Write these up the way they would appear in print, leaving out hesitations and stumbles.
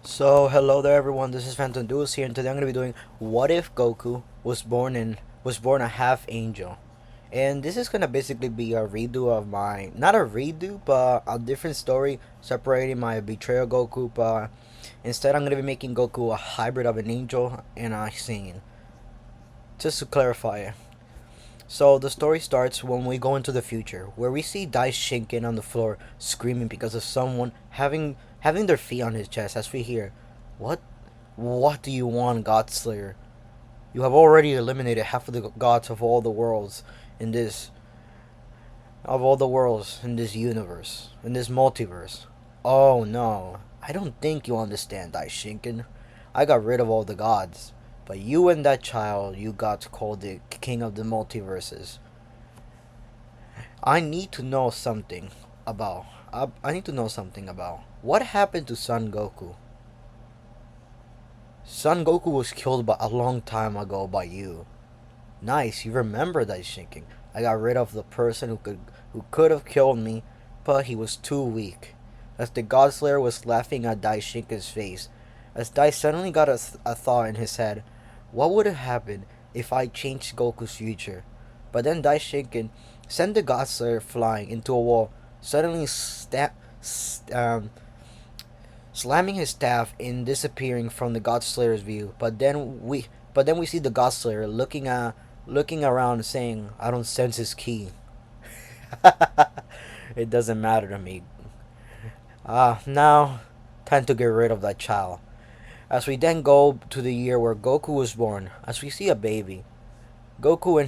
So hello there everyone, this is Phantom Duos here and today I'm gonna be doing what if Goku was born a half angel. And this is gonna basically be a redo of my not a redo but a different story separating my betrayal Goku, but instead I'm gonna be making Goku a hybrid of an angel and a Saiyan. Just to clarify. So the story starts when we go into the future, where we see Dai Shinken on the floor screaming because of someone having their feet on his chest as we hear, "What what do you want, God Slayer? You have already eliminated half of the gods of all the worlds in this universe, in this multiverse. Oh no, I don't think you understand, Dai Shinken. I got rid of all the gods, but you and that child you got called the king of the multiverses. I need to know something about. I need to know something about what happened to Son Goku. Son Goku was killed by a long time ago by you. Nice, you remember that, Shinking. I got rid of the person who could have killed me, but he was too weak. As the Godslayer was laughing at Dai Shinken's face, as Dai suddenly got a thought in his head, what would have happened if I changed Goku's future? But then Dai Shinken sent the Godslayer flying into a wall, suddenly slamming his staff and disappearing from the Godslayer's view. But then we see the Godslayer looking around saying, I don't sense his key. It doesn't matter to me. Now time to get rid of that child. As we then go to the year where Goku was born, as we see a Goku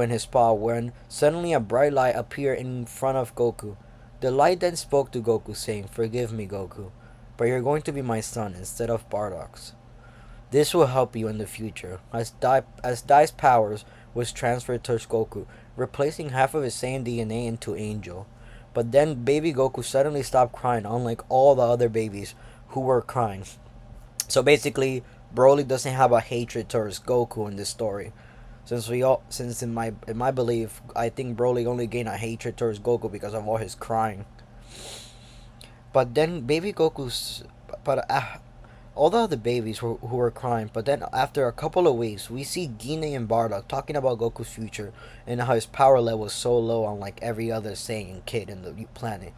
in his paw when suddenly a bright light appeared in front of Goku. The light then spoke to Goku saying, Forgive me, Goku, but you're going to be my son instead of Bardock's. This will help you in the future, as Dai's powers was transferred to Goku, replacing half of his Saiyan DNA into Angel. But then baby Goku suddenly stopped crying, unlike all the other babies who were crying. So basically, Broly doesn't have a hatred towards Goku in this story. Since in my belief, I think Broly only gained a hatred towards Goku because of all his crying. But then baby Goku's but all the other babies who were crying. But then after a couple of weeks, we see Gine and Bardock talking about Goku's future and how his power level is so low, unlike every other Saiyan kid in the planet.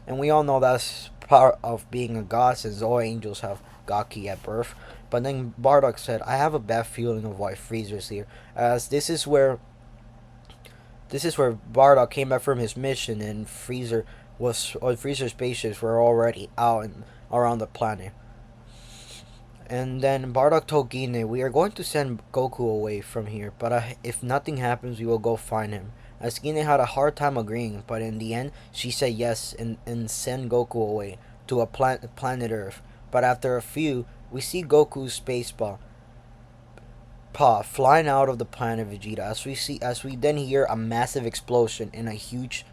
And we all know that's part of being a god, since all angels have God Ki at birth. But then Bardock said, I have a bad feeling of why Freezer's here, as this is where Bardock came back from his mission and Freezer's spaceships were already out and around the planet. And then Bardock told Gine, we are going to send Goku away from here, but if nothing happens, we will go find him. As Gine had a hard time agreeing, but in the end, she said yes and send Goku away to a planet Earth. But after a few, we see Goku's space paw flying out of the planet Vegeta. As we then hear a massive explosion and a huge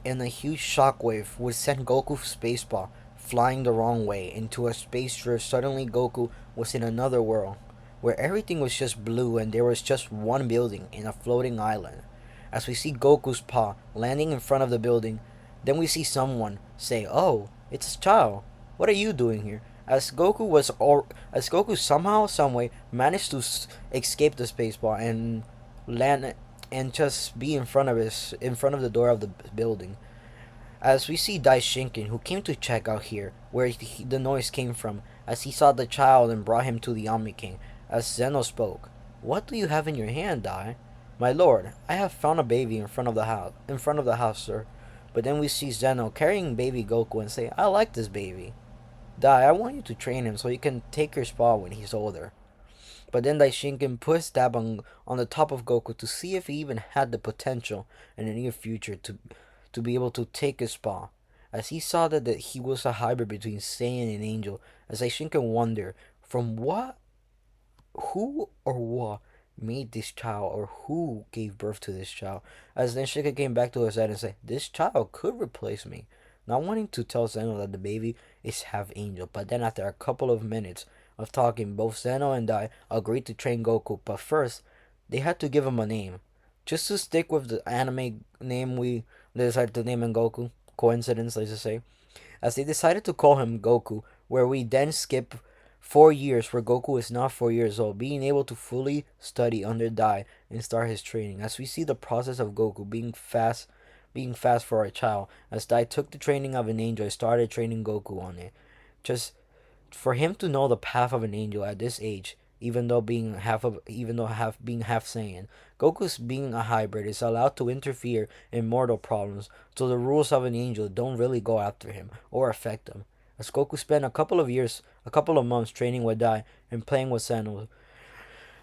shockwave would send Goku's space paw flying the wrong way into a space drift. Suddenly Goku was in another world where everything was just blue and there was just one building in a floating island. As we see Goku's paw landing in front of the building, then we see someone say, "Oh, it's a child. What are you doing here?" As Goku somehow, someway managed to escape the space bar and land and just be in front of the door of the building. As we see Dai Shinken, who came to check out here, where the noise came from, as he saw the child and brought him to the Omni King. As Zeno spoke, "What do you have in your hand, Dai?" "My lord, I have found a baby in front of the house, sir." But then we see Zeno carrying baby Goku and say, "I like this baby. Dai, I want you to train him so he can take your spot when he's older." But then Daishinkin put his stab on the top of Goku to see if he even had the potential in the near future to be able to take his spot. As he saw that he was a hybrid between Saiyan and Angel, as Daishinkin wondered from who or what made this child, or who gave birth to this child. As then Shika came back to his head and said, "This child could replace me." Not wanting to tell Zeno that the baby is half angel, but then after a couple of minutes of talking, both Zeno and Dai agreed to train Goku, but first they had to give him a name. Just to stick with the anime name we decided to name him Goku. Coincidence, let's just say. as they decided to call him Goku, where we then skip 4 years where Goku is not 4 years old, being able to fully study under Dai and start his training. As we see the process of Goku being fast for a child, as Dai took the training of an angel and started training Goku on it. Just for him to know the path of an angel at this age, even though half being half Saiyan, Goku's being a hybrid is allowed to interfere in mortal problems, so the rules of an angel don't really go after him or affect him. As Goku spent a couple of months training with Dai and playing with Seno,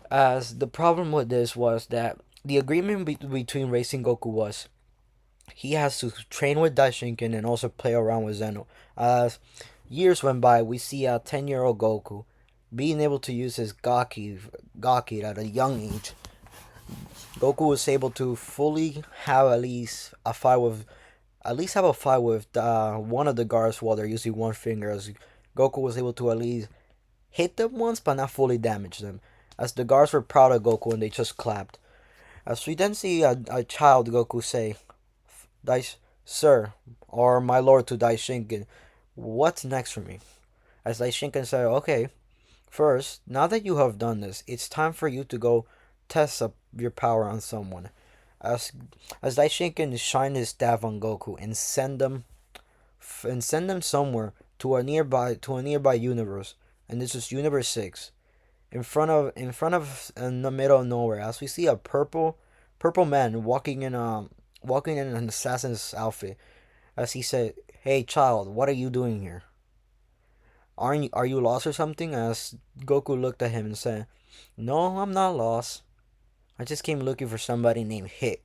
as the problem with this was that the agreement between Racing Goku was he has to train with Daishinkin and also play around with Zeno. As years went by, we see a 10-year-old Goku being able to use his Gaki at a young age. Goku was able to fully have at least have a fight with one of the guards while they're using one finger. As Goku was able to at least hit them once, but not fully damage them. As the guards were proud of Goku and they just clapped. As we then see a child Goku say, Sir, or my lord to Daishinkin, what's next for me? As Daishinkin said, okay, first, now that you have done this, it's time for you to go test up your power on someone. As as Daishinkin shined his staff on Goku and send them somewhere to a nearby universe, and this is Universe 6. In front of in the middle of nowhere, as we see a purple man walking in an assassin's outfit, as he said, "Hey child, what are you doing here? Are you lost or something?" As Goku looked at him and said, "No, I'm not lost. I just came looking for somebody named Hit."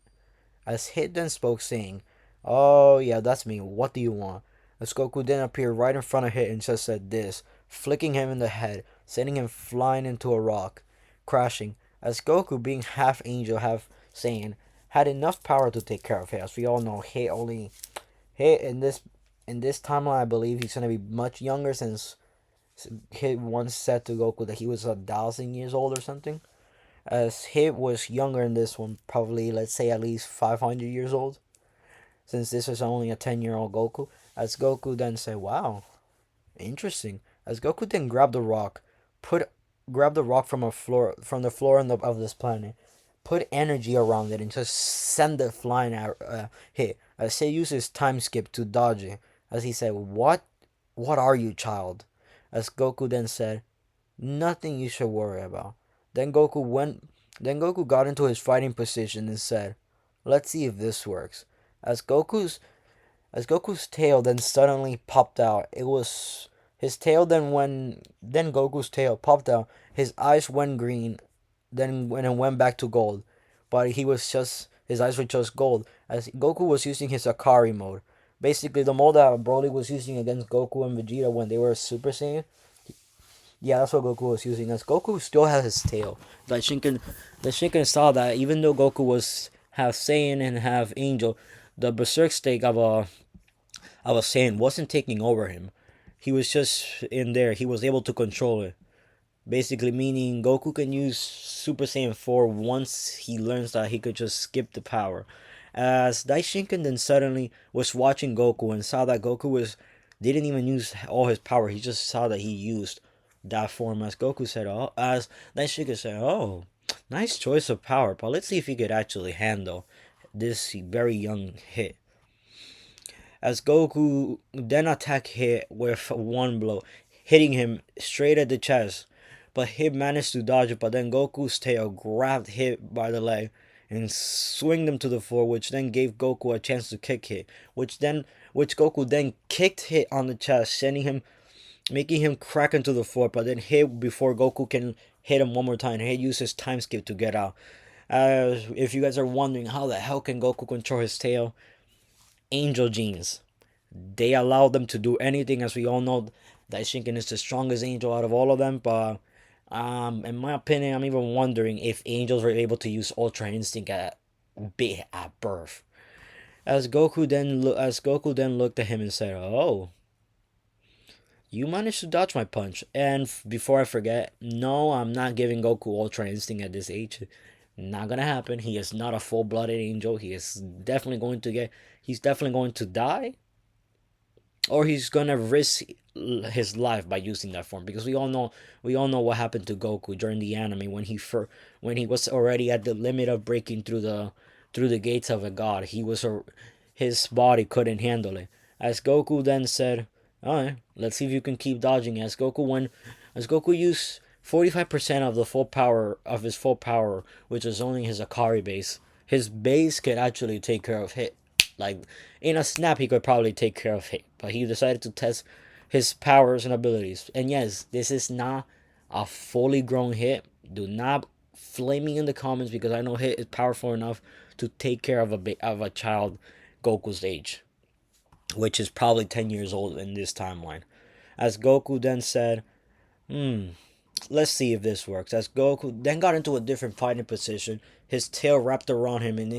As Hit then spoke, saying, "Oh yeah, that's me. What do you want?" As Goku then appeared right in front of Hit and just said this, flicking him in the head, sending him flying into a rock, crashing. As Goku, being half angel, half Saiyan, had enough power to take care of Hit. As we all know, Hit in this timeline, I believe he's gonna be much younger since Hit once said to Goku that he was 1,000 years old or something. As Hit was younger in this one, probably let's say at least 500 years old, since this is only a 10-year-old Goku. As Goku then said, "Wow, interesting." As Goku then put grabbed the rock from the floor of this planet, put energy around it, and just send it flying out. Hit. As he uses time skip to dodge it. As he said, What are you, child?" As Goku then said, "Nothing you should worry about." Then Goku went. Then Goku got into his fighting position and said, "Let's see if this works." As Goku's tail then suddenly popped out. It was his tail. Then Goku's tail popped out. His eyes went green. Then when it went back to gold, but his eyes were just gold. As Goku was using his Akari mode, basically the mode that Broly was using against Goku and Vegeta when they were Super Saiyan. Yeah, that's what Goku was using. As Goku still has his tail. The Shinken saw that even though Goku was half Saiyan and half Angel, the Berserk state of a Saiyan wasn't taking over him. He was just in there. He was able to control it. Basically, meaning Goku can use Super Saiyan 4 once he learns that he could just skip the power. As Daishinkan then suddenly was watching Goku and saw that Goku didn't even use all his power. He just saw that he used that form. As Goku said, "Oh," as Daishinkan said, "Oh, nice choice of power, but let's see if he could actually handle this very young Hit." As Goku then attacked Hit with one blow, hitting him straight at the chest. But Hit managed to dodge it, but then Goku's tail grabbed Hit by the leg and swinged him to the floor, which then gave Goku a chance to kick Hit, which Goku then kicked Hit on the chest, making him crack into the floor, but then Hit before Goku can hit him one more time. Hit uses time skip to get out. If you guys are wondering how the hell can Goku control his tail, Angel genes. They allow them to do anything. As we all know, Daishinken is the strongest angel out of all of them. But in my opinion, I'm even wondering if angels were able to use Ultra Instinct at birth. As Goku then looked at him and said, "Oh, you managed to dodge my punch." And before I forget, no, I'm not giving Goku Ultra Instinct at this age. Not gonna happen. He is not a full-blooded angel. He's definitely going to die. or he's gonna risk his life by using that form, because we all know what happened to Goku during the anime when when he was already at the limit of breaking through the gates of a god. His body couldn't handle it. As Goku then said, "All right, let's see if you can keep dodging." As Goku used 45% of the full power of his full power, which is only his Akari base. His base could actually take care of hit. Like, in a snap, he could probably take care of hit, but he decided to test his powers and abilities. And yes, this is not a fully grown hit. Do not flame me in the comments, because I know hit is powerful enough to take care of a child Goku's age, which is probably 10 years old in this timeline. As Goku then said, let's see if this works. As Goku then got into a different fighting position, his tail wrapped around him, and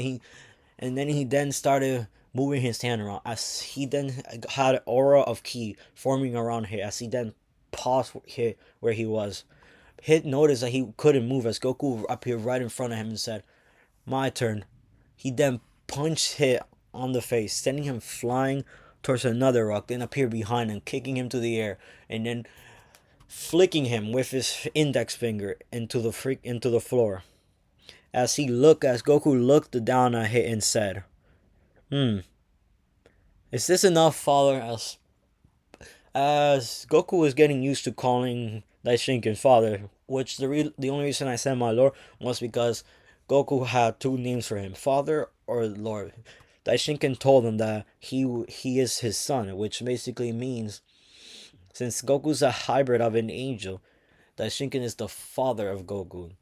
then he then started moving his hand around, as he then had an aura of ki forming around him, as he then paused here where he was. Hit noticed that he couldn't move, as Goku appeared right in front of him and said, "My turn." He then punched Hit on the face, sending him flying towards another rock, then appeared behind him, kicking him to the air, and then flicking him with his index finger into the floor. As Goku looked down at Hit and said, "Is this enough, father?" As Goku was getting used to calling Daishinkin father, which the only reason I said my lord was because Goku had two names for him, father or lord. Daishinkin told him that he is his son, which basically means, since Goku's a hybrid of an angel, Daishinkin is the father of Goku.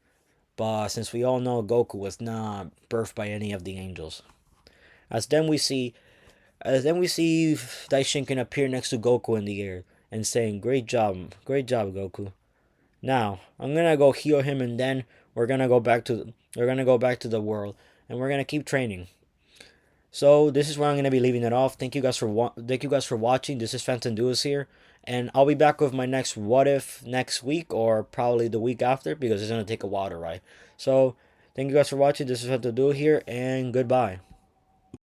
But since we all know Goku was not birthed by any of the angels, as then we see Daishinkin appear next to Goku in the air and saying, great job, Goku. Now I'm gonna go heal him, and then we're gonna go back to the world, and we're gonna keep training." So this is where I'm gonna be leaving it off. Thank you guys for watching. This is Phantom Duos here, and I'll be back with my next what if next week, or probably the week after, because it's gonna take a while to write. So thank you guys for watching. This is Phantom Duo here, and goodbye.